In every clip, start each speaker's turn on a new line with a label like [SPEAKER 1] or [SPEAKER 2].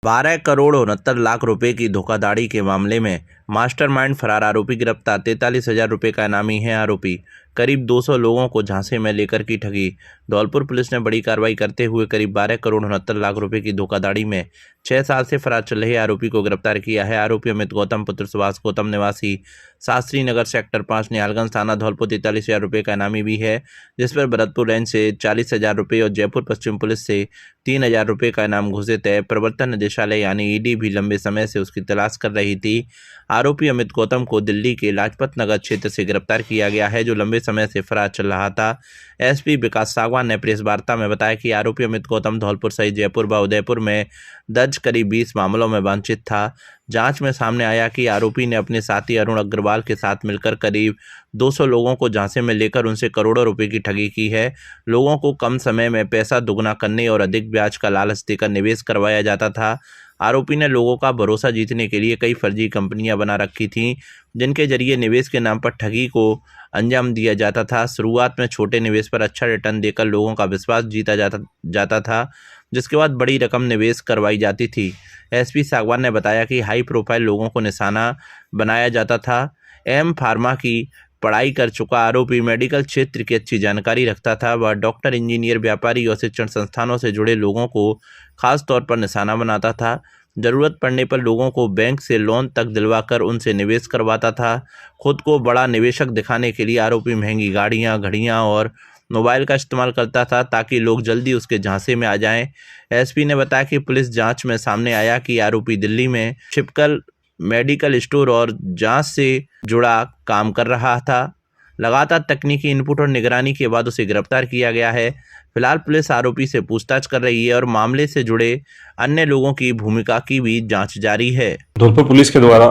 [SPEAKER 1] 12 करोड़ 69 लाख रुपए की धोखाधड़ी के मामले में मास्टरमाइंड फरार आरोपी गिरफ्तार। 43,000 रुपए का इनामी है आरोपी। करीब 200 लोगों को झांसे में लेकर की ठगी। धौलपुर पुलिस ने बड़ी कार्रवाई करते हुए करीब 12 करोड़ 69 लाख रुपए की धोखाधड़ी में 6 साल से फरार चल रहे आरोपी को गिरफ्तार किया है। आरोपी अमित गौतम पुत्र सुभाष गौतम निवासी शास्त्री नगर सेक्टर 5 निहालगंज थाना धौलपुर 43,000 रुपए का इनामी भी है, जिस पर भरतपुर रेंज से 40,000 रुपये और जयपुर पश्चिम पुलिस से 3,000 रुपये का इनाम घोषित है। प्रवर्तन निदेशालय यानी ईडी भी लंबे समय से उसकी तलाश कर रही थी। आरोपी अमित गौतम को दिल्ली के लाजपत नगर क्षेत्र से गिरफ्तार किया गया है, जो लंबे समय से फरार चल रहा था। एसपी विकास सागवान ने प्रेस वार्ता में बताया कि आरोपी अमित गौतम धौलपुर सहित जयपुर व उदयपुर में दर्ज करीब 20 मामलों में वांछित था। जांच में सामने आया कि आरोपी ने अपने साथी अरुण अग्रवाल के साथ मिलकर करीब 200 लोगों को झांसे में लेकर उनसे करोड़ों रुपए की ठगी की है। लोगों को कम समय में पैसा दुगना करने और अधिक ब्याज का लालच देकर निवेश करवाया जाता था। आरोपी ने लोगों का भरोसा जीतने के लिए कई फर्जी कंपनियां बना रखी थीं, जिनके जरिए निवेश के नाम पर ठगी को अंजाम दिया जाता था। शुरुआत में छोटे निवेश पर अच्छा रिटर्न देकर लोगों का विश्वास जीता जाता था, जिसके बाद बड़ी रकम निवेश करवाई जाती थी। एसपी सागवान ने बताया कि हाई प्रोफाइल लोगों को निशाना बनाया जाता था। एम फार्मा की पढ़ाई कर चुका आरोपी मेडिकल क्षेत्र की अच्छी जानकारी रखता था। वह डॉक्टर, इंजीनियर, व्यापारी और शिक्षण संस्थानों से जुड़े लोगों को खास तौर पर निशाना बनाता था। जरूरत पड़ने पर लोगों को बैंक से लोन तक दिलवाकर उनसे निवेश करवाता था। खुद को बड़ा निवेशक दिखाने के लिए आरोपी महंगी गाड़ियां, घड़ियां और मोबाइल का इस्तेमाल करता था, ताकि लोग जल्दी उसके झांसे में आ जाएं। एसपी ने बताया कि पुलिस जांच में सामने आया कि आरोपी दिल्ली में छिपकर मेडिकल स्टोर और जांच से जुड़ा काम कर रहा था। लगातार तकनीकी इनपुट और निगरानी के बाद उसे गिरफ्तार किया गया है। फिलहाल पुलिस आरोपी से पूछताछ कर रही है और मामले से जुड़े अन्य लोगों की भूमिका की भी जांच जारी है।
[SPEAKER 2] धौलपुर पुलिस के द्वारा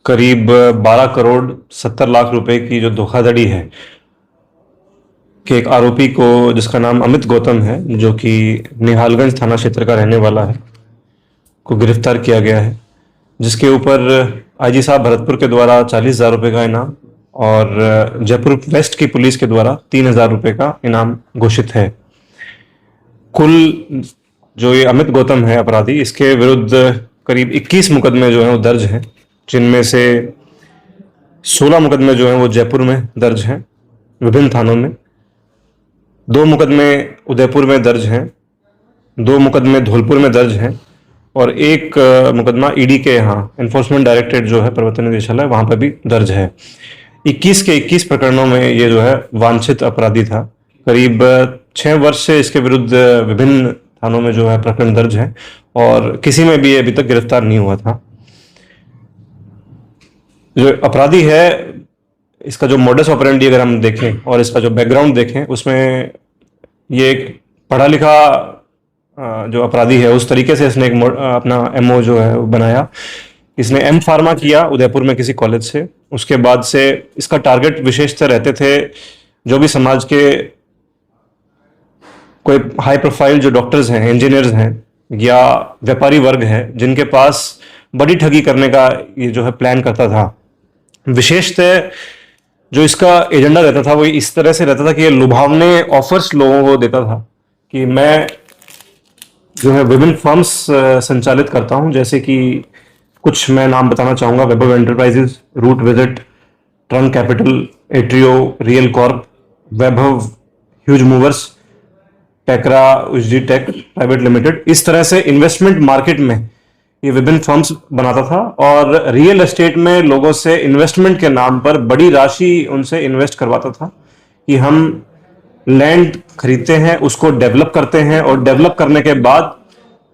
[SPEAKER 2] करीब 12 करोड़ 70 लाख रुपए की जो धोखाधड़ी है कि एक आरोपी को, जिसका नाम अमित गौतम है, जो कि निहालगंज थाना क्षेत्र का रहने वाला है, को गिरफ्तार किया गया है, जिसके ऊपर आईजी साहब भरतपुर के द्वारा 40,000 रुपये का इनाम और जयपुर वेस्ट की पुलिस के द्वारा 3,000 रुपये का इनाम घोषित है। कुल जो ये अमित गौतम है अपराधी, इसके विरुद्ध करीब 21 मुकदमे जो हैं वो दर्ज हैं, जिनमें से 16 मुकदमे जो हैं वो जयपुर में दर्ज हैं विभिन्न थानों में, 2 मुकदमे उदयपुर में दर्ज हैं, 2 मुकदमे धौलपुर में दर्ज हैं और 1 मुकदमा ईडी के यहाँ एनफोर्समेंट डायरेक्टरेट जो है प्रवर्तन निदेशालय, वहाँ पर भी दर्ज है। 21 के 21 प्रकरणों में ये जो है वांछित अपराधी था। करीब 6 वर्ष से इसके विरुद्ध विभिन्न थानों में जो है प्रकरण दर्ज है और किसी में भी अभी तक गिरफ्तार नहीं हुआ था। जो अपराधी है, इसका जो मोडस ऑपरेंडी अगर हम देखें और इसका जो बैकग्राउंड देखें, उसमें ये एक पढ़ा लिखा जो अपराधी है, उस तरीके से इसने एक अपना एमओ जो है बनाया। इसने एम फार्मा किया उदयपुर में किसी कॉलेज से। उसके बाद से इसका टारगेट विशेषतः रहते थे जो भी समाज के कोई हाई प्रोफाइल जो डॉक्टर्स हैं, इंजीनियर्स हैं या व्यापारी वर्ग है, जिनके पास बड़ी ठगी करने का ये जो है प्लान करता था। विशेषतः जो इसका एजेंडा रहता था वो इस तरह से रहता था कि ये लुभावने ऑफर्स लोगों को देता था कि मैं जो है विभिन्न फर्म्स संचालित करता हूं, जैसे कि कुछ मैं नाम बताना चाहूंगा: Vaibhav enterprises, route visit, trunk capital, Atrio, real corp, Vaibhav huge movers, टेकरा उजडी टेक प्राइवेट लिमिटेड। इस तरह से इन्वेस्टमेंट मार्केट में ये विभिन्न फर्म्स बनाता था और रियल एस्टेट में लोगों से इन्वेस्टमेंट के नाम पर बड़ी राशि उनसे इन्वेस्ट करवाता था कि हम लैंड खरीदते हैं, उसको डेवलप करते हैं और डेवलप करने के बाद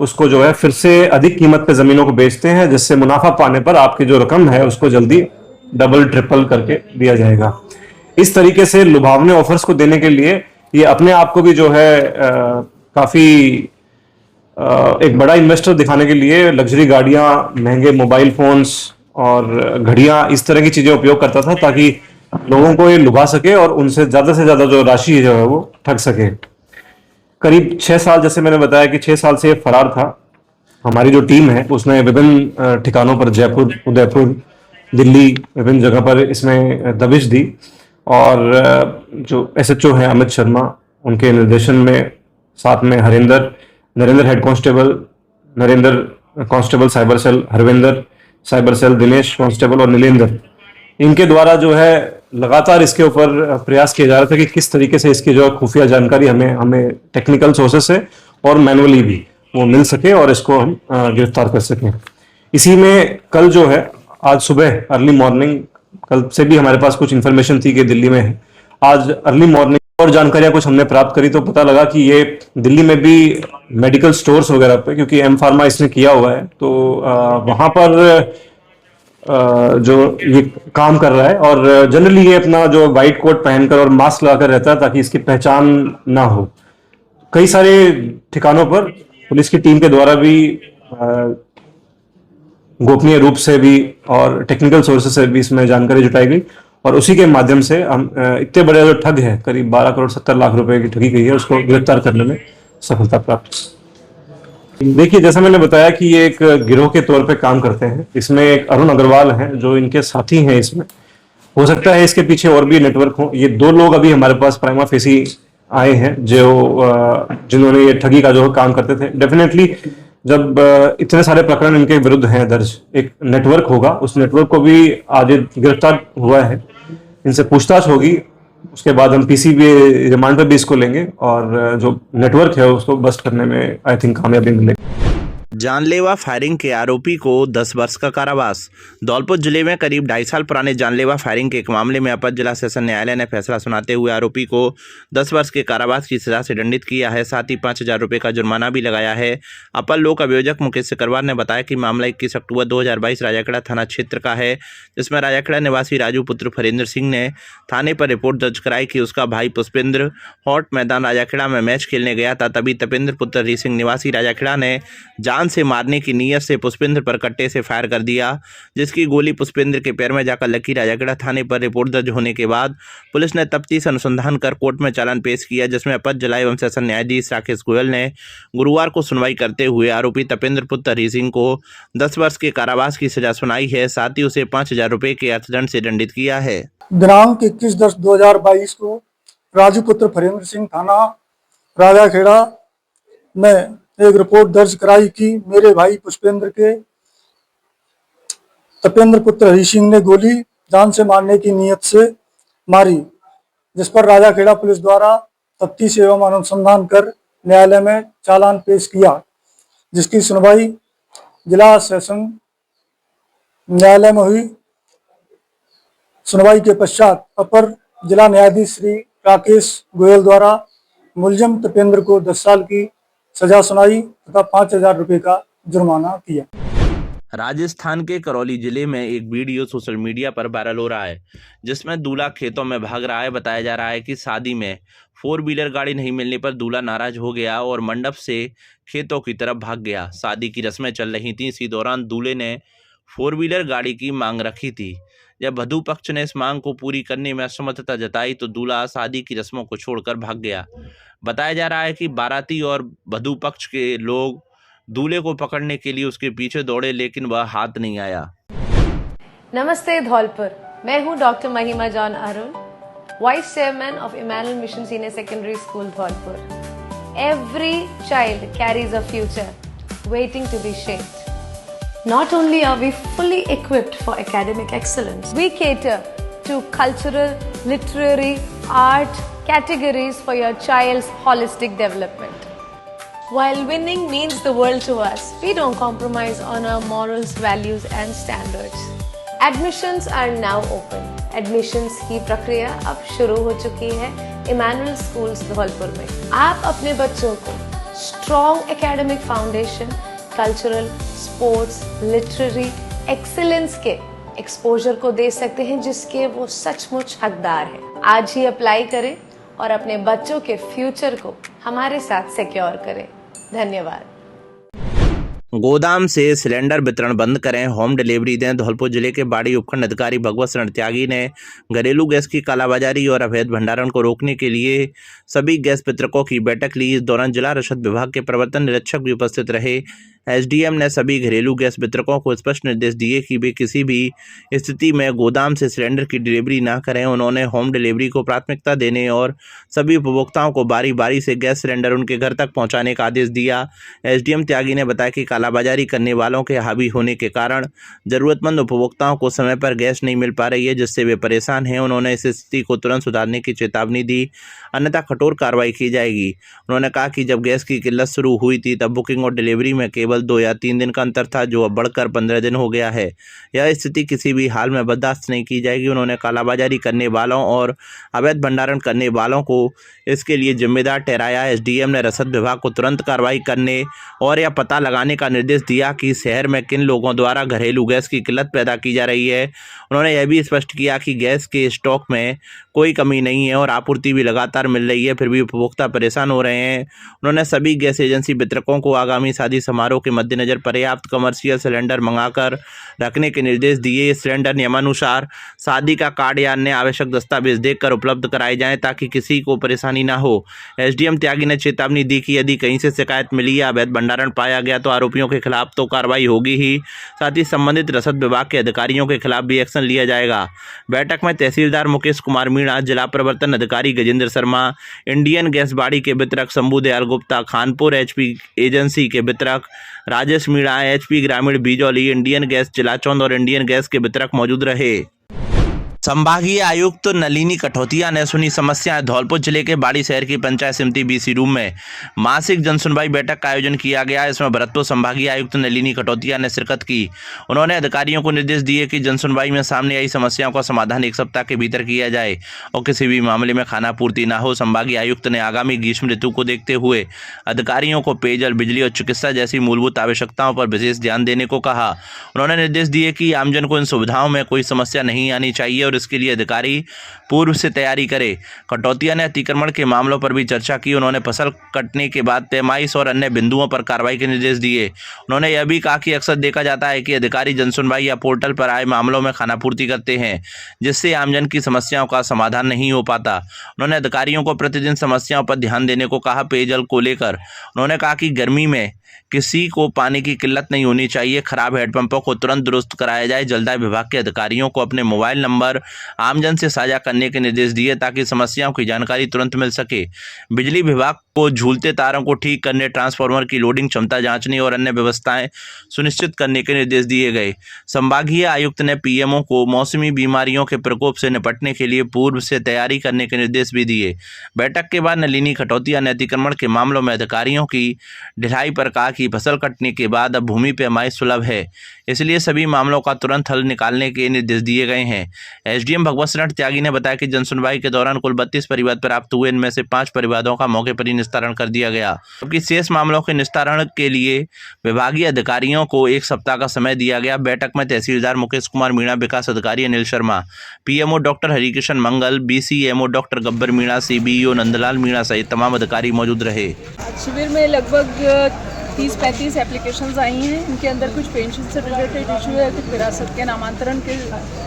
[SPEAKER 2] उसको जो है फिर से अधिक कीमत पे जमीनों को बेचते हैं, जिससे मुनाफा पाने पर आपकी जो रकम है उसको जल्दी डबल ट्रिपल करके दिया जाएगा। इस तरीके से लुभावने ऑफर्स को देने के लिए ये अपने आप को भी जो है काफी एक बड़ा इन्वेस्टर दिखाने के लिए लग्जरी गाड़ियां, महंगे मोबाइल फोन्स और घड़ियां, इस तरह की चीजें उपयोग करता था, ताकि लोगों को ये लुभा सके और उनसे ज्यादा जो राशि जो है वो ठग सके। करीब 6 साल, जैसे मैंने बताया कि 6 साल से ये फरार था। हमारी जो टीम है उसने विभिन्न ठिकानों पर, जयपुर, उदयपुर, दिल्ली, विभिन्न जगह पर इसमें दबिश दी और जो एसएचओ हैं अमित शर्मा, उनके निर्देशन में, साथ में Narendra head constable, Narendra constable cyber cell, Harvinder cyber cell, Dinesh constable और नीलेंद्र, इनके द्वारा जो है लगातार इसके ऊपर प्रयास किया जा रहा था कि किस तरीके से इसकी जो खुफिया जानकारी हमें हमें टेक्निकल सोर्सेज से और मैनुअली भी वो मिल सके और इसको हम गिरफ्तार कर सकें। इसी में कल जो है, आज सुबह अर्ली मॉर्निंग, कल से भी हमारे पास कुछ इन्फॉर्मेशन थी कि दिल्ली में है। आज अर्ली मॉर्निंग और जानकारियां कुछ हमने प्राप्त करी तो पता लगा कि ये दिल्ली में भी मेडिकल स्टोर्स वगैरह पे, क्योंकि एम फार्मा इसने किया हुआ है, तो वहां पर जो ये काम कर रहा है, और जनरली ये अपना जो वाइट कोट पहनकर और मास्क लगाकर रहता है ताकि इसकी पहचान ना हो। कई सारे ठिकानों पर पुलिस की टीम के द्वारा भी गोपनीय रूप से भी और टेक्निकल सोर्सेज से भी इसमें जानकारी जुटाई गई, और उसी के माध्यम से हम इतने बड़े जो ठग है, करीब 12 करोड़ 70 लाख रुपए की ठगी गई है, उसको गिरफ्तार करने में सफलता प्राप्त। देखिए, जैसा मैंने बताया कि ये एक गिरोह के तौर पे काम करते हैं। इसमें एक अरुण अग्रवाल हैं जो इनके साथी हैं। इसमें हो सकता है इसके पीछे और भी नेटवर्क हो। ये 2 लोग अभी हमारे पास प्राइमा फेसी आए हैं जो जिन्होंने ये ठगी का जो काम करते थे। डेफिनेटली जब इतने सारे प्रकरण इनके विरुद्ध हैं दर्ज, एक नेटवर्क होगा, उस नेटवर्क को भी आज गिरफ्तार हुआ है, इनसे पूछताछ होगी, उसके बाद हम पीसी भी रिमांड पर भी इसको लेंगे और जो नेटवर्क है उसको बस्ट करने में आई थिंक कामयाबी मिलेगी।
[SPEAKER 1] जानलेवा फायरिंग के आरोपी को 10 वर्ष का कारावास। धौलपुर जिले में करीब 2.5 साल पुराने जानलेवा फायरिंग के एक मामले में अपर जिला सेशन न्यायालय ने फैसला सुनाते हुए आरोपी को 10 वर्ष के कारावास की सजा से दंडित किया है। साथ ही 5,000 रुपये का जुर्माना भी लगाया है। अपर लोक अभियोजक मुकेश सिकरवार ने बताया कि मामला 21 अक्टूबर 2022 राजाखेड़ा थाना क्षेत्र का है, जिसमें राजाखेड़ा निवासी राजू पुत्र फरेंद्र सिंह ने थाने पर रिपोर्ट दर्ज कराई कि उसका भाई पुष्पेंद्र हॉट मैदान राजाखेड़ा में मैच खेलने गया था। तभी तपेंद्र पुत्र हरी सिंह निवासी राजाखेड़ा ने जान से मारने की नीयत से पुष्पेंद्र पर कट्टे से फायर कर दिया, जिसकी गोली पुष्पेंद्र के पैर में जाकर लगी। राजाखेड़ा थाने पर रिपोर्ट दर्ज होने के बाद पुलिस ने तफ्तीश अनुसंधान कर कोर्ट में चालान पेश किया, जिसमें अपर जिला एवं सेशन न्यायाधीश राकेश गोयल ने गुरुवार को सुनवाई करते हुए आरोपी तपेंद्र पुत्र हरी सिंह को 10 वर्ष के कारावास की सजा सुनाई है। साथ ही उसे 5,000 रुपये के अर्थदंड से दंडित किया है।
[SPEAKER 3] दिनांक 21/10/2022 को राजू पुत्र फरेंद्र सिंह थाना राजाखेड़ा में एक रिपोर्ट दर्ज कराई कि मेरे भाई पुष्पेंद्र के तपेंद्र पुत्र हरी सिंह ने गोली जान से मारने की नीयत से मारी, जिस पर राजाखेड़ा पुलिस द्वारा तफ्तीश एवं अनुसंधान कर न्यायालय में चालान पेश किया, जिसकी सुनवाई जिला सेशन न्यायालय में हुई। सुनवाई के पश्चात अपर जिला न्यायाधीश श्री राकेश गोयल द्वारा मुलजिम तपेंद्र को 10 साल की सजा सुनाई तथा 5,000 रुपये का जुर्माना किया।
[SPEAKER 1] राजस्थान के करौली जिले में एक वीडियो सोशल मीडिया पर वायरल हो रहा है, जिसमें दूल्हा खेतों में भाग रहा है। बताया जा रहा है कि शादी में 4 व्हीलर गाड़ी नहीं मिलने पर दूल्हा नाराज हो गया और मंडप से खेतों की तरफ भाग गया। शादी की रस्में चल रही थी। इसी दौरान दूल्हे ने 4 व्हीलर गाड़ी की मांग रखी थी। जब वधू पक्ष ने इस मांग को पूरी करने में असमर्थता जताई तो दूल्हा शादी की रस्मों को छोड़कर भाग गया। बताया जा रहा है कि बाराती और वधू पक्ष के लोग दूल्हे को पकड़ने के लिए उसके पीछे दौड़े, लेकिन वह हाथ नहीं आया।
[SPEAKER 4] नमस्ते धौलपुर, मैं हूं doctor Mahima John Arun, vice chairman of Emmanuel Mission senior secondary school Dholpur. Every child carries a future waiting to be shaped. Not only are we fully equipped for academic excellence, we cater to cultural, literary, art categories for your child's holistic development. While winning means the world to us, we don't compromise on our morals, values and standards. Admissions are now open. Admissions की प्रक्रिया अब शुरू हो चुकी है Emmanuel schools Dholpur में। आप अपने बच्चों को strong academic foundation, cultural, sports, literary excellence के एक्सपोजर को दे सकते हैं, जिसके वो सचमुच हकदार हैं। आज ही अप्लाई करें और अपने बच्चों के फ्यूचर को हमारे साथ सिक्योर करें। धन्यवाद।
[SPEAKER 1] गोदाम से सिलेंडर वितरण बंद करें, होम डिलीवरी दें। धौलपुर जिले के बाड़ी उपखंड अधिकारी भगवत शरण त्यागी ने घरेलू गैस की कालाबाजारी और अवैध भंडारण को रोकने के लिए सभी गैस वितरकों की बैठक ली। इस दौरान जिला रसद विभाग के प्रवर्तन निरीक्षक भी उपस्थित रहे। एसडीएम ने सभी घरेलू गैस वितरकों को स्पष्ट निर्देश दिए कि वे किसी भी स्थिति में गोदाम से सिलेंडर की डिलीवरी न करें। उन्होंने होम डिलीवरी को प्राथमिकता देने और सभी उपभोक्ताओं को बारी बारी से गैस सिलेंडर उनके घर तक पहुंचाने का आदेश दिया। एसडीएम त्यागी ने बताया कि कालाबाजारी करने वालों के हावी होने के कारण जरूरतमंद उपभोक्ताओं को समय पर गैस नहीं मिल पा रही है, जिससे वे परेशान हैं। उन्होंने इस स्थिति को तुरंत सुधारने की चेतावनी दी, अन्यथा कठोर कार्रवाई की जाएगी। उन्होंने कहा कि जब गैस की किल्लत शुरू हुई थी तब बुकिंग और डिलीवरी में केवल 2 या 3 दिन का अंतर था, जो अब बढ़कर 15 दिन हो गया है। यह स्थिति किसी भी हाल में बर्दाश्त नहीं की जाएगी। उन्होंने कालाबाजारी करने वालों और अवैध भंडारण करने वालों को इसके लिए जिम्मेदार ठहराया। एसडीएम ने रसद विभाग को तुरंत कार्रवाई करने और यह पता लगाने का निर्देश दिया कि शहर में किन लोगों द्वारा घरेलू गैस की किल्लत पैदा की जा रही है। उन्होंने यह भी स्पष्ट किया कि गैस के स्टॉक में कोई कमी नहीं है और आपूर्ति भी लगातार मिल रही है, फिर भी उपभोक्ता परेशान हो रहे हैं। उन्होंने सभी गैस एजेंसी वितरकों को आगामी शादी समारोह के मद्देनजर पर्याप्त कमर्शियल सिलेंडर मंगाकर रखने के निर्देश दिए। सिलेंडर नियमानुसार शादी का कार्ड या अन्य आवश्यक दस्तावेज देखकर उपलब्ध कराए जाएं, ताकि किसी को परेशानी ना हो। एसडीएम त्यागी ने चेतावनी दी कि यदि कहीं से शिकायत मिली या अवैध भंडारण पाया गया तो आरोपियों के खिलाफ तो कार्रवाई होगी ही, साथ ही संबंधित रसद विभाग के अधिकारियों के खिलाफ भी एक्शन लिया जाएगा। बैठक में तहसीलदार मुकेश कुमार मीणा, जिला प्रवर्तन अधिकारी गजेंद्र शर्मा, इंडियन गैस बाड़ी के वितरक शंभू दयाल गुप्ता, खानपुर एचपी एजेंसी के वितरक राजेश मीणा, एचपी ग्रामीण बिजौली, इंडियन गैस चिलाचौंद और इंडियन गैस के वितरक मौजूद रहे। संभागीय आयुक्त नलिनी कठौतिया ने सुनी समस्याएं। धौलपुर जिले के बाड़ी शहर की पंचायत समिति बीसी रूम में मासिक जनसुनवाई बैठक का आयोजन किया गया। इसमें भरतपुर संभागीय आयुक्त नलिनी कठौतिया ने शिरकत की। उन्होंने अधिकारियों को निर्देश दिए कि जनसुनवाई में सामने आई समस्याओं का समाधान 1 सप्ताह के भीतर किया जाए और किसी भी मामले में खानापूर्ति न हो। संभागीय आयुक्त ने आगामी ग्रीष्म ऋतु को देखते हुए अधिकारियों को पेयजल, बिजली और चिकित्सा जैसी मूलभूत आवश्यकताओं पर विशेष ध्यान देने को कहा। उन्होंने निर्देश दिए कि आमजन को इन सुविधाओं में कोई समस्या नहीं आनी चाहिए और इसके लिए अधिकारी पूर्व से तैयारी करे। कटौतिया ने अतिक्रमण के मामलों पर भी चर्चा की। उन्होंने फसल कटने के बाद पैमाइश और अन्य बिंदुओं पर कार्रवाई के निर्देश दिए। उन्होंने यह भी कहा कि अक्सर देखा जाता है कि अधिकारी जनसुनवाई या पोर्टल पर आए मामलों में खानापूर्ति करते हैं, जिससे आमजन की समस्याओं का समाधान नहीं हो पाता। उन्होंने अधिकारियों को प्रतिदिन समस्याओं पर ध्यान देने को कहा। पेयजल को लेकर उन्होंने कहा कि गर्मी में किसी को पानी की किल्लत नहीं होनी चाहिए। खराब हैंडपंपों को तुरंत दुरुस्त कराया जाए। जलदाय विभाग के अधिकारियों को अपने मोबाइल नंबर आमजन से साझा करने के निर्देश दिए, ताकि समस्याओं की जानकारी तुरंत मिल सके। बिजली विभाग को झूलते तारों को ठीक करने, ट्रांसफार्मर की लोडिंग क्षमता जांचने और अन्य व्यवस्थाएं सुनिश्चित करने के निर्देश दिए गए। संभागीय आयुक्त ने पीएमओ को मौसमी बीमारियों के प्रकोप से निपटने के लिए पूर्व से तैयारी करने के निर्देश भी दिए। बैठक के बाद नलिनी कठौतिया ने अतिक्रमण के मामलों में अधिकारियों की ढिलाई पर कहा कि फसल कटने के बाद अब भूमि पैमाइश सुलभ है, इसलिए सभी मामलों का तुरंत हल निकालने के निर्देश दिए गए हैं। एसडीएम भगवत शरण त्यागी ने बताया कि जनसुनवाई के दौरान कुल 32 परिवाद प्राप्त हुए। इनमें से 5 परिवादों का मौके पर ही निस्तारण कर दिया गया, जबकि शेष मामलों के निस्तारण के लिए विभागीय अधिकारियों को 1 सप्ताह का समय दिया गया। बैठक में तहसीलदार मुकेश कुमार मीणा, विकास अधिकारी Anil Sharma, PMO doctor Harikishan Mangal, BCMO doctor Gabbar Meena, CBEO Nandlal Meena सहित तमाम अधिकारी मौजूद रहे।
[SPEAKER 5] शिविर में लगभग 30-35 एप्लीकेशंस आई हैं। इनके अंदर कुछ पेंशन से रिलेटेड इशू है, कुछ विरासत के नामांतरण के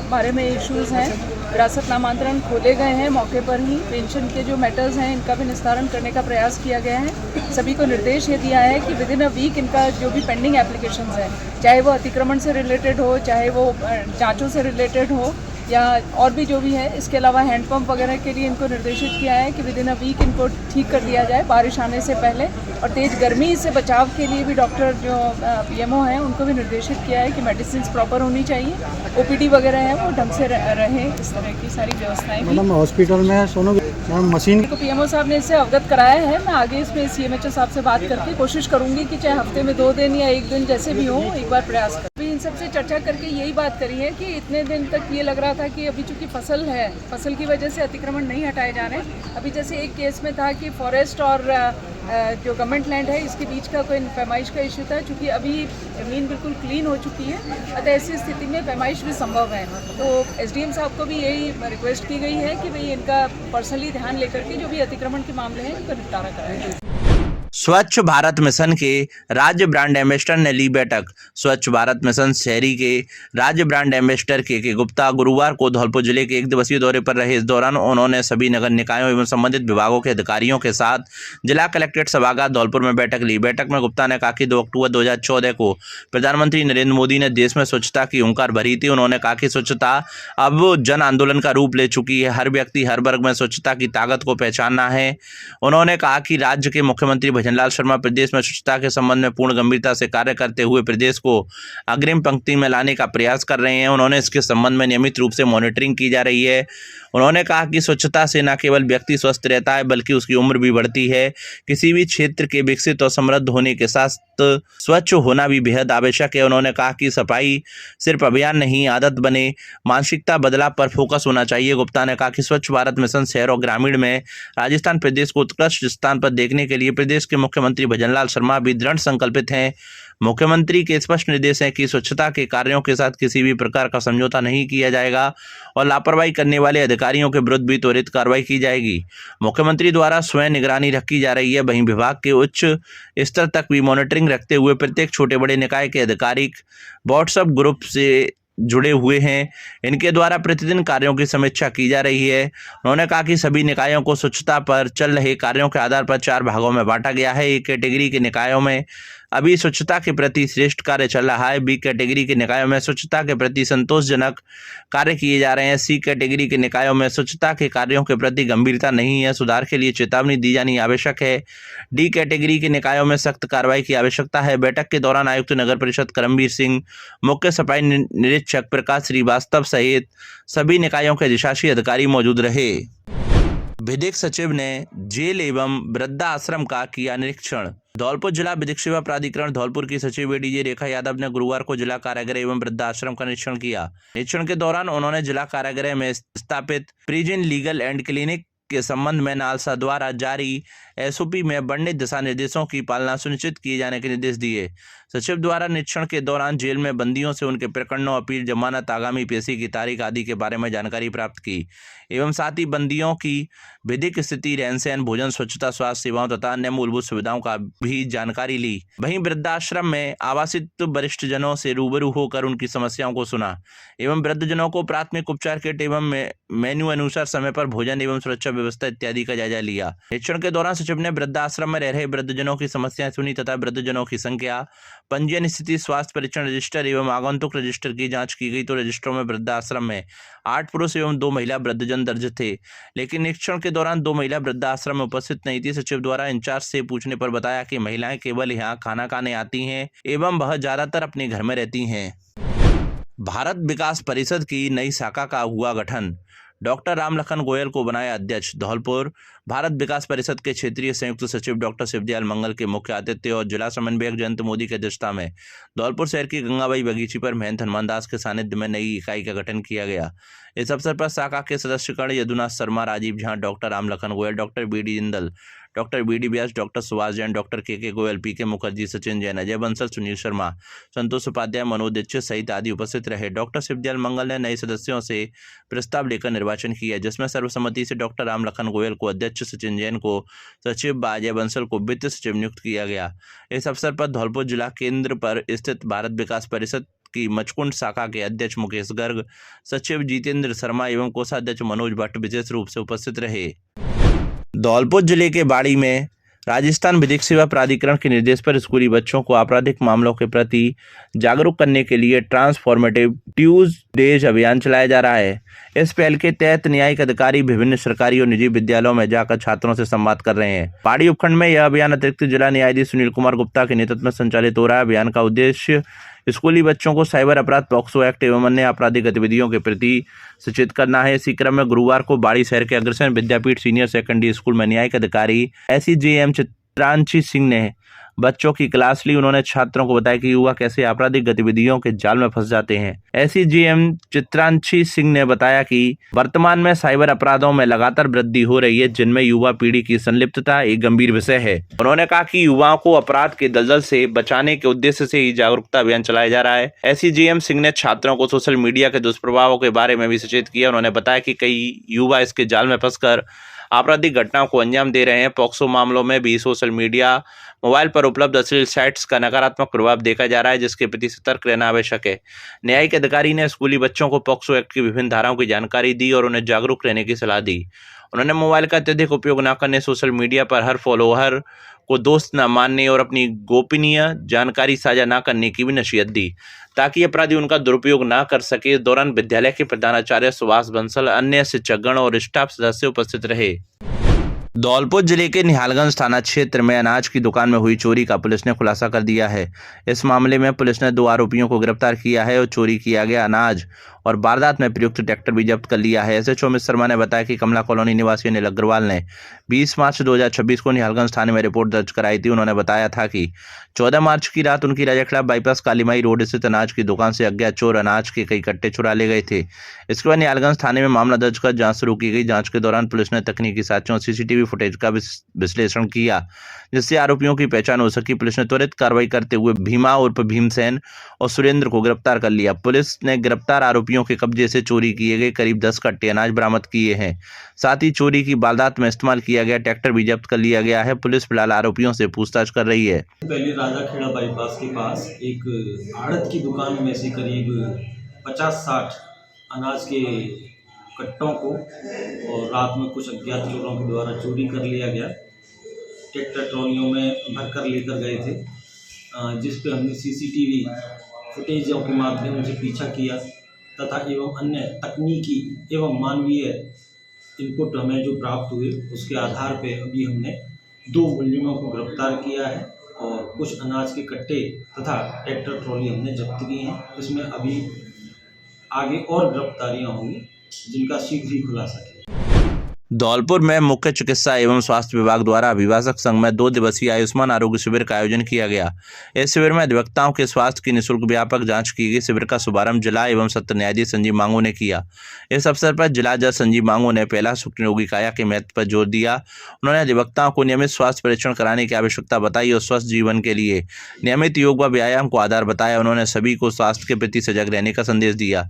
[SPEAKER 5] बारे में इश्यूज़ हैं। विरासत नामांतरण खोले गए हैं मौके पर ही। पेंशन के जो मैटर्स हैं इनका भी निस्तारण करने का प्रयास किया गया है। सभी को निर्देश ये दिया है कि विद इन अ वीक इनका जो भी पेंडिंग एप्लीकेशंस हैं, चाहे वो अतिक्रमण से रिलेटेड हो, चाहे वो जाँचों से रिलेटेड हो या और भी जो भी है, इसके अलावा हैंडपम्प वगैरह के लिए इनको निर्देशित किया है कि विद इन अ वीक इनको ठीक कर दिया जाए बारिश आने से पहले। और तेज़ गर्मी से बचाव के लिए भी डॉक्टर जो पीएमओ हैं उनको भी निर्देशित किया है कि मेडिसिन प्रॉपर होनी चाहिए, ओपीडी वगैरह है वो ढंग से रहे, इस तरह की सारी व्यवस्थाएँ भी।
[SPEAKER 3] मैडम हॉस्पिटल में मशीन
[SPEAKER 5] को पीएमओ साहब ने इससे अवगत कराया है। मैं आगे इसमें सीएमएचओ साहब से बात करके कोशिश करूँगी कि चाहे हफ्ते में 2 दिन या 1 दिन जैसे भी हो, एक बार प्रयास करें। इन सबसे चर्चा करके यही बात करी है कि इतने दिन तक ये लग रहा था कि अभी चूँकि फसल है, फसल की वजह से अतिक्रमण नहीं हटाए जा रहे हैं। अभी जैसे एक केस में था कि फॉरेस्ट और जो गवर्नमेंट लैंड है इसके बीच का कोई पैमाइश का इश्यू था। चूँकि अभी ज़मीन बिल्कुल क्लीन हो चुकी है, अतः ऐसी स्थिति में पैमाइश भी संभव है। तो एसडीएम साहब को भी यही रिक्वेस्ट की गई है कि भाई इनका पर्सनली ध्यान लेकर के जो भी अतिक्रमण के मामले हैं इनका निपटारा कराएं।
[SPEAKER 1] स्वच्छ भारत मिशन के राज्य ब्रांड एम्बेसडर ने ली बैठक। स्वच्छ भारत मिशन शहरी के राज्य ब्रांड एम्बेसडर के गुप्ता गुरुवार को धौलपुर जिले के एक दिवसीय दौरे पर रहे। इस दौरान उन्होंने सभी नगर निकायों एवं संबंधित विभागों के अधिकारियों के साथ जिला कलेक्ट्रेट सभागार धौलपुर में बैठक ली। बैठक में गुप्ता ने कहा कि 2 अक्टूबर 2014 को प्रधानमंत्री नरेंद्र मोदी ने देश में स्वच्छता की हुंकार भरी थी। उन्होंने कहा कि स्वच्छता अब जन आंदोलन का रूप ले चुकी है। हर व्यक्ति हर वर्ग में स्वच्छता की ताकत को पहचानना है। उन्होंने कहा कि राज्य के मुख्यमंत्री भजनलाल शर्मा प्रदेश में स्वच्छता के संबंध में पूर्ण गंभीरता से कार्य करते हुए प्रदेश को अग्रिम पंक्ति में लाने का प्रयास कर रहे हैं। उन्होंने इसके संबंध में नियमित रूप से मॉनिटरिंग की जा रही है। उन्होंने कहा कि स्वच्छता से न केवल व्यक्ति स्वस्थ रहता है बल्कि उसकी उम्र भी बढ़ती है। किसी भी क्षेत्र के विकसित और समृद्ध होने के साथ स्वच्छ होना भी बेहद आवश्यक है। उन्होंने कहा कि सफाई सिर्फ अभियान नहीं, आदत बने, मानसिकता बदलाव पर फोकस होना चाहिए। गुप्ता ने कहा कि स्वच्छ भारत मिशन शहर और ग्रामीण में राजस्थान प्रदेश को उत्कृष्ट स्थान पर देखने के लिए प्रदेश के मुख्यमंत्री भजनलाल शर्मा भी दृढ़ संकल्पित हैं। मुख्यमंत्री के स्पष्ट निर्देश हैं कि स्वच्छता के कार्यों के साथ किसी भी प्रकार का समझौता नहीं किया जाएगा और लापरवाही करने वाले अधिकारियों के विरुद्ध भी त्वरित कार्रवाई की जाएगी। मुख्यमंत्री द्वारा स्वयं निगरानी रखी जा रही है। वहीं विभाग के उच्च स्तर तक भी मॉनिटरिंग रखते हुए प्रत्येक छोटे बड़े निकाय के अधिकारी व्हाट्सएप ग्रुप से जुड़े हुए हैं। इनके द्वारा प्रतिदिन कार्यों की समीक्षा की जा रही है। उन्होंने कहा कि सभी निकायों को स्वच्छता पर चल रहे कार्यों के आधार पर 4 भागों में बांटा गया है। ए कैटेगरी के निकायों में अभी स्वच्छता के प्रति श्रेष्ठ कार्य चल रहा है। बी कैटेगरी के निकायों में स्वच्छता के प्रति संतोषजनक कार्य किए जा रहे हैं। सी कैटेगरी के निकायों में स्वच्छता के कार्यों के प्रति गंभीरता नहीं है, सुधार के लिए चेतावनी दी जानी आवश्यक है। डी कैटेगरी के निकायों में सख्त कार्रवाई की आवश्यकता है। बैठक के दौरान आयुक्त नगर परिषद करमबीर सिंह, मुख्य सफाई निरीक्षक प्रकाश श्रीवास्तव सहित सभी निकायों के अधिशासी अधिकारी मौजूद रहे। विधिक सचिव ने जेल एवं वृद्धाश्रम का किया निरीक्षण। धौलपुर जिला विधिक सेवा प्राधिकरण धौलपुर की सचिव एडीजे रेखा यादव ने गुरुवार को जिला कारागृह एवं वृद्धाश्रम का निरीक्षण किया। निरीक्षण के दौरान उन्होंने जिला कारागृह में स्थापित प्रिजन लीगल एंड क्लिनिक के संबंध में नालसा द्वारा जारी एसओपी में वर्णित दिशा निर्देशों की पालना सुनिश्चित किए जाने के निर्देश दिए। सचिव द्वारा निरीक्षण के दौरान जेल में बंदियों से उनके प्रकरणों, अपील, जमानत, आगामी पेशी की तारीख आदि के बारे में जानकारी प्राप्त की एवं साथ ही बंदियों की विधिक स्थिति, रहन सहन, भोजन, स्वच्छता, स्वास्थ्य सेवाओं तथा अन्य मूलभूत सुविधाओं का भी जानकारी ली। वहीं वृद्धाश्रम में आवासित वरिष्ठ जनों से रूबरू होकर उनकी समस्याओं को सुना एवं वृद्धजनों को प्राथमिक उपचार किट एवं मेन्यू अनुसार समय पर भोजन एवं सुरक्षा व्यवस्था इत्यादि का जायजा लिया। निरीक्षण के दौरान सचिव ने वृद्धाश्रम में रह रहे वृद्धजनों की समस्याएं सुनी तथा वृद्धजनों की संख्या, पंजीयन स्थिति, स्वास्थ्य परीक्षण रजिस्टर एवं आगंतुक रजिस्टर की जांच की गई तो रजिस्टरों में वृद्धाश्रम में 8 पुरुष एवं 2 महिला वृद्धजन दर्ज थे, लेकिन निरीक्षण के दौरान 2 महिला वृद्धाश्रम में उपस्थित नहीं थी। सचिव द्वारा इंचार्ज से पूछने पर बताया कि महिलाएं केवल यहाँ खाना खाने आती हैं एवं वह ज्यादातर अपने घर में रहती हैं। भारत विकास परिषद की नई शाखा का हुआ गठन। डॉक्टर रामलखन गोयल को बनाया अध्यक्ष। धौलपुर भारत विकास परिषद के क्षेत्रीय संयुक्त सचिव डॉक्टर शिवदयाल मंगल के मुख्य आतिथ्य और जिला समन्वयक जयंत मोदी की अध्यक्षता में धौलपुर शहर की गंगाबाई बगीची पर महंत हनुमान दास के सानिध्य में नई इकाई का गठन किया गया। इस अवसर पर शाखा के सदस्यगण Yadunath Sharma, Rajiv Jha, doctor Ramlakhan Goyal, doctor BD Jindal, doctor BD Vyas, doctor Subhash Jain, doctor K Goyal, पीके मुखर्जी, सचिन जैन, अजय बंसल, सुनील शर्मा, संतोष उपाध्याय, मनोज दीक्षित सहित आदि उपस्थित रहे। डॉक्टर शिवदयाल मंगल ने नए सदस्यों से प्रस्ताव लेकर निर्वाचन किया, जिसमें सर्वसम्मति से डॉक्टर रामलखन गोयल को अध्यक्ष, सचिन जैन को सचिव, अजय बंसल को वित्त सचिव नियुक्त किया गया। इस अवसर पर धौलपुर जिला केंद्र पर स्थित भारत विकास परिषद की मचकुंड शाखा के अध्यक्ष मुकेश गर्ग, सचिव जितेंद्र शर्मा एवं कोषाध्यक्ष मनोज भट्ट विशेष रूप से उपस्थित रहे। धौलपुर जिले के बाड़ी में राजस्थान विधिक सेवा प्राधिकरण के निर्देश पर स्कूली बच्चों को आपराधिक मामलों के प्रति जागरूक करने के लिए ट्रांसफॉर्मेटिव ट्यूसडेज अभियान चलाया जा रहा है। इस पहल के तहत न्यायिक अधिकारी विभिन्न सरकारी और निजी विद्यालयों में जाकर छात्रों से संवाद कर रहे हैं। पहाड़ी उपखंड में यह अभियान अतिरिक्त जिला न्यायाधीश सुनील कुमार गुप्ता के नेतृत्व में संचालित हो रहा है। अभियान का उद्देश्य स्कूली बच्चों को साइबर अपराध, पॉक्सो एक्ट एवं अन्य आपराधिक गतिविधियों के प्रति सचेत करना है। इसी क्रम में गुरुवार को बाड़ी शहर के अग्रसेन विद्यापीठ सीनियर सेकेंडरी स्कूल में न्यायिक अधिकारी SEJM चित्रांशी सिंह ने बच्चों की क्लास ली। उन्होंने छात्रों को बताया कि युवा कैसे आपराधिक गतिविधियों के जाल में फंस जाते हैं। SEJM चित्रांशी सिंह ने बताया कि वर्तमान में साइबर अपराधों में लगातार वृद्धि हो रही है, जिनमें युवा पीढ़ी की संलिप्तता एक गंभीर विषय है। उन्होंने कहा कि युवाओं को अपराध के दलदल से बचाने के उद्देश्य से ही जागरूकता अभियान चलाया जा रहा है। SEJM सिंह ने छात्रों को सोशल मीडिया के दुष्प्रभावों के बारे में भी सचेत किया। उन्होंने बताया कि कई युवा इसके जाल में फंसकर आपराधिक घटनाओं को अंजाम दे रहे हैं। पॉक्सो मामलों में भी सोशल मीडिया, मोबाइल पर उपलब्ध अश्लील साइट्स का नकारात्मक प्रभाव देखा जा रहा है, जिसके प्रति सतर्क रहना आवश्यक है। न्यायिक अधिकारी ने स्कूली बच्चों को पॉक्सो एक्ट की विभिन्न धाराओं की जानकारी दी और उन्हें जागरूक रहने की सलाह दी। उन्होंने मोबाइल का अत्यधिक उपयोग न करने, सोशल मीडिया पर हर फॉलोअर को दोस्त न मानने और अपनी गोपनीय जानकारी साझा न करने की भी नसीहत दी, ताकि अपराधी उनका दुरुपयोग न कर सके। इस दौरान विद्यालय के प्रधानाचार्य सुभाष बंसल, अन्य शिक्षकगण और स्टाफ सदस्य उपस्थित रहे। धौलपुर जिले के निहालगंज थाना क्षेत्र में अनाज की दुकान में हुई चोरी का पुलिस ने खुलासा कर दिया है। इस मामले में पुलिस ने 2 आरोपियों को गिरफ्तार किया है और चोरी किया गया अनाज और वारदात में प्रयुक्त ट्रैक्टर भी जब्त कर लिया है। एसएचओ अमित शर्मा ने बताया कि कमला कॉलोनी निवासी अनिल अग्रवाल ने 20 मार्च 2026 को निहालगंज थाने में रिपोर्ट दर्ज कराई थी। उन्होंने बताया था कि 14 मार्च की रात उनकी राजाखेड़ा बाईपास कालीमाई रोड स्थित अनाज की दुकान से अज्ञात चोर अनाज के कई कट्टे चुरा ले गए थे। इसके बाद निहालगंज थाने में मामला दर्ज कर जांच शुरू की गई। जांच के दौरान पुलिस ने तकनीकी साक्ष्यों सीसीटीवी फुटेज का विश्लेषण किया, जिससे आरोपियों की पहचान हो सकी। पुलिस ने त्वरित कार्रवाई करते हुए भीमा उर्फ भीमसेन और सुरेंद्र को गिरफ्तार कर लिया। पुलिस ने गिरफ्तार आरोपियों के कब्जे से चोरी किए गए करीब 10 कट्टे अनाज बरामद किए हैं। साथ ही चोरी की वारदात में इस्तेमाल किया गया ट्रैक्टर भी जब्त कर लिया गया है। पुलिस फिलहाल आरोपियों से पूछताछ कर रही है।
[SPEAKER 6] पहले राजाखेड़ा बाईपास के पास एक आड़त की दुकान में से करीब 50-60 अनाज के कट्टों को और रात में कुछ अज्ञात चोरों के द्वारा चोरी कर लिया गया। ट्रैक्टर ट्रॉलियों में भरकर लेकर गए थे, जिस पे हमने सीसीटीवी फुटेजों के माध्यम से पीछा किया तथा एवं अन्य तकनीकी एवं मानवीय इनपुट हमें जो प्राप्त हुए, उसके आधार पे अभी हमने 2 मुलजिमों को गिरफ्तार किया है और कुछ अनाज के कट्टे तथा ट्रैक्टर ट्रॉली हमने जब्त की हैं। इसमें अभी आगे और गिरफ्तारियां होंगी, जिनका शीघ्र ही खुलासा किया।
[SPEAKER 1] धौलपुर में मुख्य चिकित्सा एवं स्वास्थ्य विभाग द्वारा अभिभाषक संघ में 2 दिवसीय आयुष्मान आरोग्य शिविर का आयोजन किया गया। इस शिविर में अधिवक्ताओं के स्वास्थ्य की निःशुल्क व्यापक जांच की गई। शिविर का शुभारंभ जिला एवं सत्र न्यायाधीश संजीव मांगू ने किया। इस अवसर पर जिला जज संजीव मांगू ने पहला सुख निरोगी काया के महत्व पर जोर दिया। उन्होंने अधिवक्ताओं को नियमित स्वास्थ्य परीक्षण कराने की आवश्यकता बताई और स्वस्थ जीवन के लिए नियमित योग व व्यायाम को आधार बताया। उन्होंने सभी को स्वास्थ्य के प्रति सजग रहने का संदेश दिया।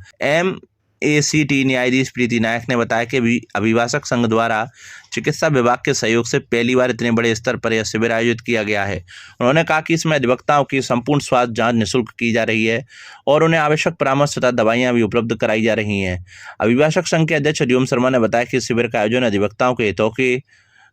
[SPEAKER 1] ACT न्यायाधीश प्रीति नायक ने बताया कि अभिभाषक संघ द्वारा चिकित्सा विभाग के सहयोग से पहली बार इतने बड़े स्तर पर यह शिविर आयोजित किया गया है। उन्होंने कहा कि इसमें अधिवक्ताओं की संपूर्ण स्वास्थ्य जांच निःशुल्क की जा रही है और उन्हें आवश्यक परामर्श तथा दवाइयां भी उपलब्ध कराई जा रही हैं। अभिभाषक संघ के अध्यक्ष हरिओम शर्मा ने बताया कि शिविर का आयोजन अधिवक्ताओं के हितों के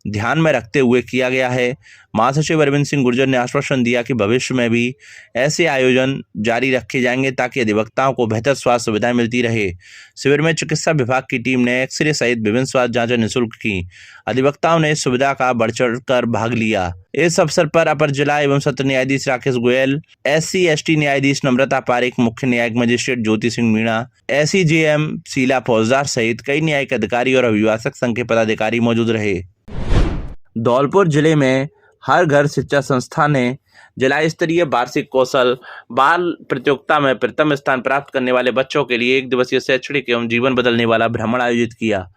[SPEAKER 1] ध्यान में रखते हुए किया गया है। महासचिव अरविंद सिंह गुर्जर ने आश्वासन दिया कि भविष्य में भी ऐसे आयोजन जारी रखे जाएंगे ताकि अधिवक्ताओं को बेहतर स्वास्थ्य सुविधाएं मिलती रहे। शिविर में चिकित्सा विभाग की टीम ने एक्सरे सहित विभिन्न स्वास्थ्य जांचें निःशुल्क की। अधिवक्ताओं ने इस सुविधा का बढ़ चढ़ कर भाग लिया। इस अवसर पर अपर जिला एवं सत्र न्यायाधीश राकेश गोयल, SC/ST न्यायाधीश नम्रता पारेख, मुख्य न्यायिक मजिस्ट्रेट ज्योति सिंह मीणा, SCJM शीला फौजदार सहित कई न्यायिक अधिकारी और अभिभाषक संघ के पदाधिकारी मौजूद रहे। धौलपुर जिले में हर घर शिक्षा संस्था ने जिला स्तरीय वार्षिक कौशल बाल प्रतियोगिता में प्रथम स्थान प्राप्त करने वाले बच्चों के लिए 1 दिवसीय शैक्षणिक एवं जीवन बदलने वाला भ्रमण आयोजित किया।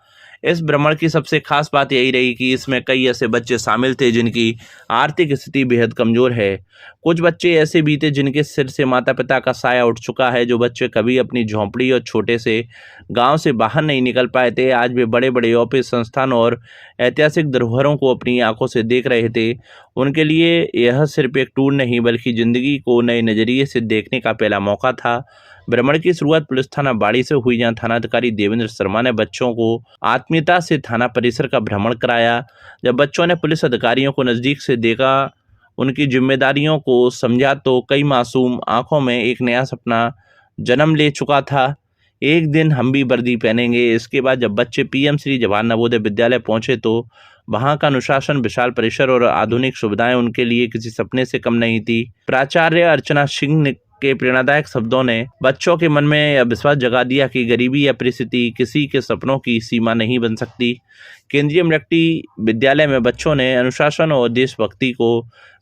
[SPEAKER 1] इस भ्रमण की सबसे खास बात यही रही कि इसमें कई ऐसे बच्चे शामिल थे जिनकी आर्थिक स्थिति बेहद कमजोर है। कुछ बच्चे ऐसे भी थे जिनके सिर से माता पिता का साया उठ चुका है। जो बच्चे कभी अपनी झोंपड़ी और छोटे से गांव से बाहर नहीं निकल पाए थे, आज वे बड़े बड़े ऑफिस, संस्थान और ऐतिहासिक धरोहरों को अपनी आंखों से देख रहे थे। उनके लिए यह सिर्फ एक टूर नहीं बल्कि जिंदगी को नए नजरिए से देखने का पहला मौका था। भ्रमण की शुरुआत पुलिस थाना बाड़ी से हुई, जहां थानाधिकारी देवेंद्र शर्मा ने बच्चों को आत्मीयता से थाना परिसर का भ्रमण कराया। जब बच्चों ने पुलिस अधिकारियों को नज़दीक से देखा, उनकी जिम्मेदारियों को समझा तो कई मासूम आंखों में एक नया सपना जन्म ले चुका था। एक दिन हम भी वर्दी पहनेंगे। इसके बाद जब बच्चे PM श्री जवाहर नवोदय विद्यालय पहुंचे तो वहां का अनुशासन, विशाल परिसर और आधुनिक सुविधाएं उनके लिए किसी सपने से कम नहीं थी। प्राचार्य अर्चना सिंह के प्रेरणादायक शब्दों ने बच्चों के मन में यह विश्वास जगा दिया कि गरीबी या परिस्थिति किसी के सपनों की सीमा नहीं बन सकती। केंद्रीय मिलिट्री विद्यालय में बच्चों ने अनुशासन और देशभक्ति को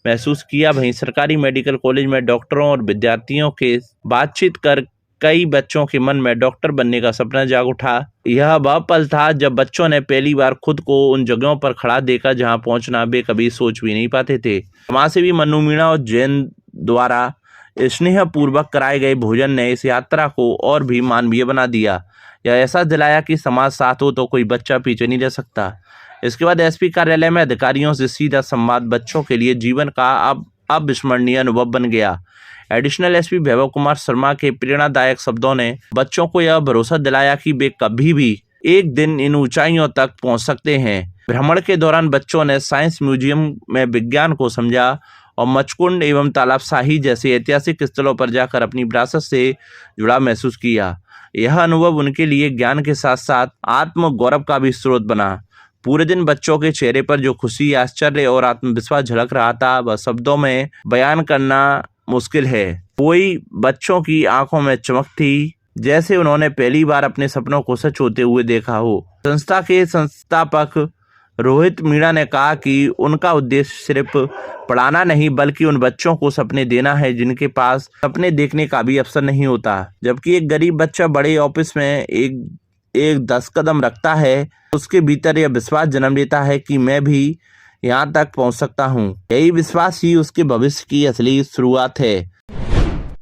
[SPEAKER 1] महसूस किया। वहीं सरकारी मेडिकल कॉलेज में डॉक्टरों और विद्यार्थियों के बातचीत कर कई बच्चों के मन में डॉक्टर बनने का सपना जाग उठा। यह वह पल था जब बच्चों ने पहली बार खुद को उन जगहों पर खड़ा देखा जहां पहुंचना वे कभी सोच भी नहीं पाते थे। समाजसेवी मन्नू मीणा और जैन द्वारा स्नेह पूर्वक कराए गए भोजन ने इस यात्रा को और भी मानवीय बना दिया। यह ऐसा दिलाया कि समाज साथ हो तो कोई बच्चा पीछे नहीं रह सकता। इसके बाद एसपी कार्यालय में अधिकारियों से सीधा संवाद बच्चों के लिए जीवन का अब अविस्मरणीय अनुभव बन गया। एडिशनल एसपी वैभव कुमार शर्मा के प्रेरणादायक शब्दों ने बच्चों को यह भरोसा दिलाया कि वे कभी भी एक दिन इन ऊंचाइयों तक पहुंच सकते हैं। भ्रमण के दौरान बच्चों ने साइंस म्यूजियम में विज्ञान को समझा और मचकुंड एवं तालाबशाही जैसे ऐतिहासिक स्थलों पर जाकर अपनी विरासत से जुड़ाव महसूस किया। यह अनुभव उनके लिए ज्ञान के साथ साथ आत्म गौरव का भी स्रोत बना। पूरे दिन बच्चों के चेहरे पर जो खुशी, आश्चर्य और आत्मविश्वास झलक रहा था वह शब्दों में बयान करना मुश्किल है। कोई बच्चों की आंखों में चमक थी, जैसे उन्होंने पहली बार अपने सपनों को सच होते हुए देखा हो। संस्था के संस्थापक रोहित मीणा ने कहा कि उनका उद्देश्य सिर्फ पढ़ाना नहीं बल्कि उन बच्चों को सपने देना है जिनके पास सपने देखने का भी अवसर नहीं होता। जबकि एक गरीब बच्चा बड़े ऑफिस में एक 10 कदम रखता है, उसके भीतर यह विश्वास जन्म लेता है कि मैं भी यहाँ तक पहुँच सकता हूँ। यही विश्वास ही उसके भविष्य की असली शुरुआत है।